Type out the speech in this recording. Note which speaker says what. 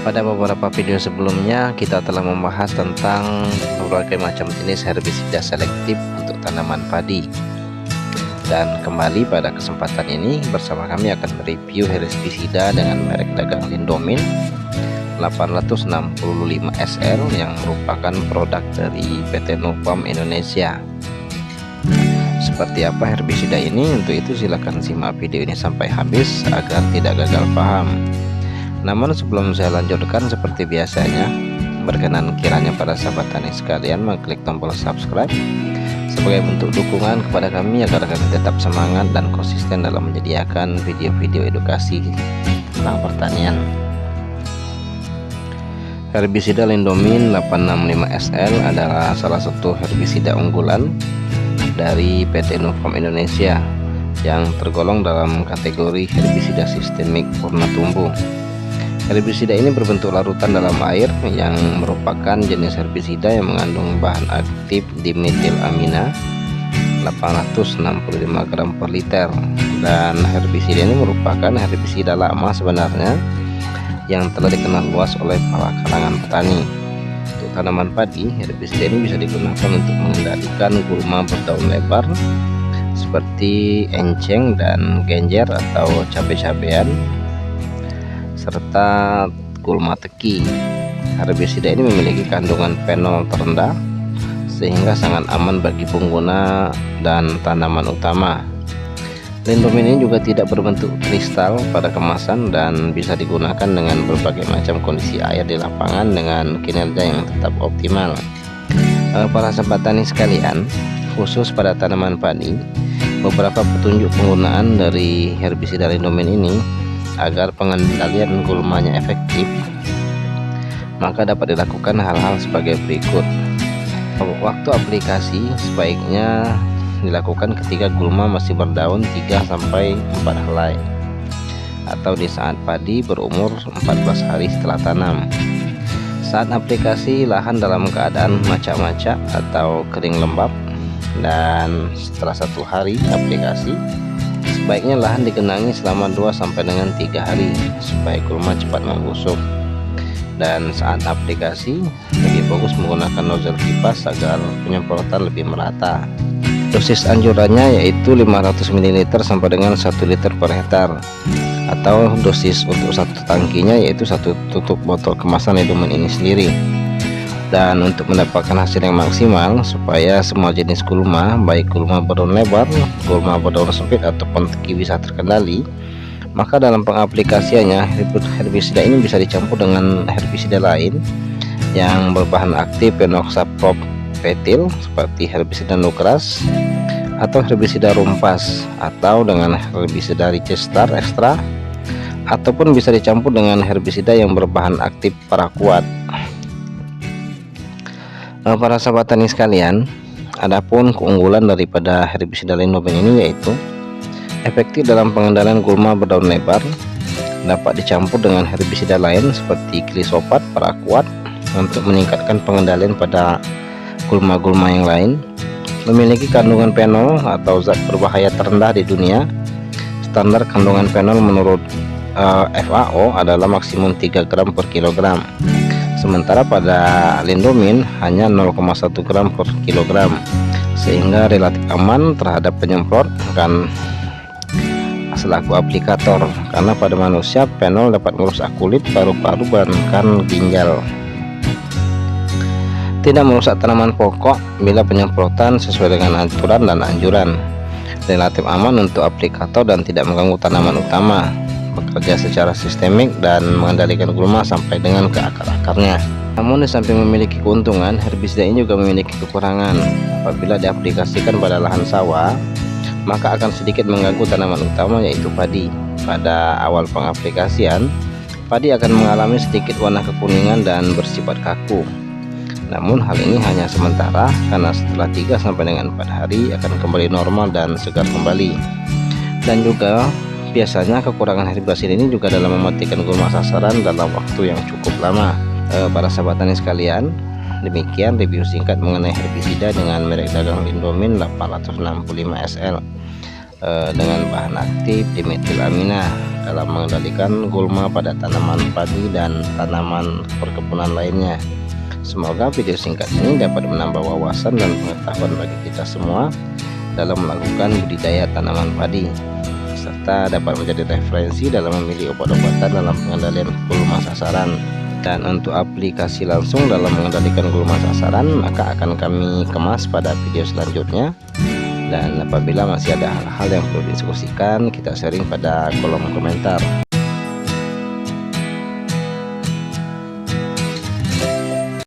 Speaker 1: Pada beberapa video sebelumnya kita telah membahas tentang berbagai macam jenis herbisida selektif untuk tanaman padi. Dan kembali pada kesempatan ini bersama kami akan mereview herbisida dengan merek dagang Lindomin 865 SL yang merupakan produk dari PT Nufarm Indonesia. Seperti apa herbisida ini? Untuk itu silahkan simak video ini sampai habis agar tidak gagal paham. Namun sebelum saya lanjutkan, seperti biasanya berkenan kiranya para sahabat tani sekalian mengklik tombol subscribe sebagai bentuk dukungan kepada kami agar kami tetap semangat dan konsisten dalam menyediakan video-video edukasi tentang pertanian. Herbisida Lindomin 865 SL adalah salah satu herbisida unggulan dari PT Nufarm Indonesia yang tergolong dalam kategori herbisida sistemik purna tumbuh. Herbisida ini berbentuk larutan dalam air yang merupakan jenis herbisida yang mengandung bahan aktif dimetilamina 865 gram per liter, dan herbisida ini merupakan herbisida lama sebenarnya yang telah dikenal luas oleh para kalangan petani. Untuk tanaman padi, herbisida ini bisa digunakan untuk mengendalikan gulma berdaun lebar seperti enceng dan genjer atau cabai-cabean serta gulma teki. Herbisida ini memiliki kandungan fenol terendah sehingga sangat aman bagi pengguna dan tanaman utama. Lindomin ini juga tidak berbentuk kristal pada kemasan dan bisa digunakan dengan berbagai macam kondisi air di lapangan dengan kinerja yang tetap optimal. Para sahabat tani sekalian, khusus pada tanaman padi, beberapa petunjuk penggunaan dari herbisida Lindomin ini agar pengendalian gulmanya efektif, maka dapat dilakukan hal-hal sebagai berikut. Waktu aplikasi sebaiknya dilakukan ketika gulma masih berdaun 3-4 helai atau di saat padi berumur 14 hari setelah tanam. Saat aplikasi, lahan dalam keadaan macak-macak atau kering lembab, dan setelah 1 hari aplikasi sebaiknya lahan digenangi selama 2-3 hari supaya gulma cepat membusuk. Dan saat aplikasi lebih bagus menggunakan nozzle kipas agar penyemprotan lebih merata. Dosis anjurannya yaitu 500 ml sampai dengan 1 liter per hektar, atau dosis untuk satu tangkinya yaitu 1 tutup botol kemasan Lindomin ini sendiri. Dan untuk mendapatkan hasil yang maksimal supaya semua jenis gulma, baik gulma berdaun lebar, gulma berdaun sempit ataupun teki, bisa terkendali, maka dalam pengaplikasiannya herbisida ini bisa dicampur dengan herbisida lain yang berbahan aktif phenoxapropetil seperti herbisida nukras atau herbisida rumpas, atau dengan herbisida Richestar extra, ataupun bisa dicampur dengan herbisida yang berbahan aktif paraquat. Para sahabat tani sekalian, adapun keunggulan daripada herbisida Lindomin ini yaitu efektif dalam pengendalian gulma berdaun lebar, dapat dicampur dengan herbisida lain seperti Glyphosat, paraquat untuk meningkatkan pengendalian pada gulma-gulma yang lain, memiliki kandungan fenol atau zat berbahaya terendah di dunia. Standar kandungan fenol menurut FAO adalah maksimum 3 gram per kilogram. Sementara pada Lindomin hanya 0,1 gram per kilogram, sehingga relatif aman terhadap penyemprot kan selaku aplikator, karena pada manusia fenol dapat merusak kulit, paru-paru, bahkan ginjal. Tidak merusak tanaman pokok bila penyemprotan sesuai dengan aturan dan anjuran. Relatif aman untuk aplikator dan tidak mengganggu tanaman utama. Bekerja secara sistemik dan mengendalikan gulma sampai dengan ke akar-akarnya. Namun di samping memiliki keuntungan, herbisida ini juga memiliki kekurangan. Apabila diaplikasikan pada lahan sawah, maka akan sedikit mengganggu tanaman utama yaitu padi. Pada awal pengaplikasian, padi akan mengalami sedikit warna kekuningan dan bersifat kaku. Namun hal ini hanya sementara, karena setelah 3-4 hari akan kembali normal dan segar kembali. Dan juga biasanya kekurangan herbisida ini juga dalam mematikan gulma sasaran dalam waktu yang cukup lama. Para sahabat tani sekalian, demikian review singkat mengenai herbisida dengan merek dagang Lindomin 865 SL. dengan bahan aktif dimetilamina dalam mengendalikan gulma pada tanaman padi dan tanaman perkebunan lainnya. Semoga video singkat ini dapat menambah wawasan dan pengetahuan bagi kita semua dalam melakukan budidaya tanaman padi, serta dapat menjadi referensi dalam memilih obat-obatan dalam pengendalian gulma sasaran. Dan untuk aplikasi langsung dalam mengendalikan gulma sasaran maka akan kami kemas pada video selanjutnya. Dan apabila masih ada hal-hal yang perlu didiskusikan, kita sharing pada kolom komentar.